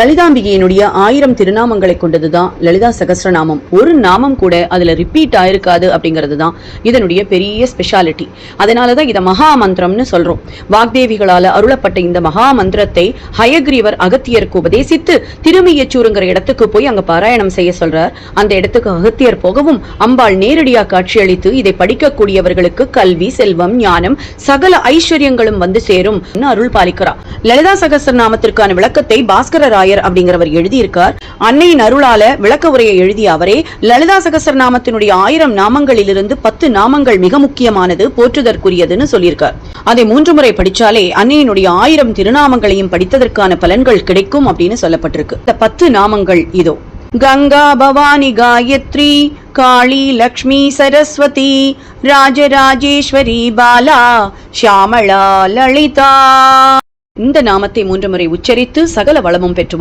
லலிதாம்பிகையினுடைய 1000 திருநாமங்களை கொண்டதுதான் லலிதா சகஸ்ரநாமம். ஒரு நாமம் கூட அதுல ரிப்பீட் ஆயிருக்காது அப்படிங்கிறது தான் இதனுடைய பெரிய ஸ்பெஷாலிட்டி. அதனாலதான் இதை மகா மந்திரம்னு சொல்றோம். வாக்தேவிகளால அருளப்பட்ட இந்த மகா மந்திரத்தை ஹயக்ரீவர் அகத்தியருக்கு உபதேசித்து திருமியச்சூருங்கிற இடத்துக்கு போய் அங்க பாராயணம் செய்ய சொல்றார். அந்த இடத்துக்கு அகத்தியர் போகவும் அம்பாள் நேரடியா காட்சியளித்து இதை படிக்கக்கூடியவர்களுக்கு கல்வி, செல்வம், ஞானம், சகல ஐஸ்வர்யங்களும் வந்து சேரும் அருள் பாலிக்கிறார். லலிதா சகஸ்ரநாமத்திற்கான விளக்கத்தை பாஸ்கர அப்படிங்கிறவர் எழுதியிருக்கார். அன்னையின் அருளால விளக்க உரையை எழுதிய அவரே லலிதா சகஸ்ரநாமத்தினுடைய 1000 நாமங்களிலிருந்து 10 நாமங்கள் மிக முக்கியமானது, போற்றுதற்குரியதுன்னு சொல்லியிருக்கார். அதை 3 முறை படிச்சாலே அன்னையினுடைய 1000 திருநாமங்களையும் படித்ததற்கான பலன்கள் கிடைக்கும் அப்படின்னு சொல்லப்பட்டிருக்கு. இந்த 10 நாமங்கள் இதோ: கங்கா, பவானி, காயத்ரி, காளி, லக்ஷ்மி, சரஸ்வதி, ராஜராஜேஸ்வரி, பாலா, ஷியாமளா, லலிதா. இந்த நாமத்தை 3 முறை உச்சரித்து சகல வளமும் பெற்று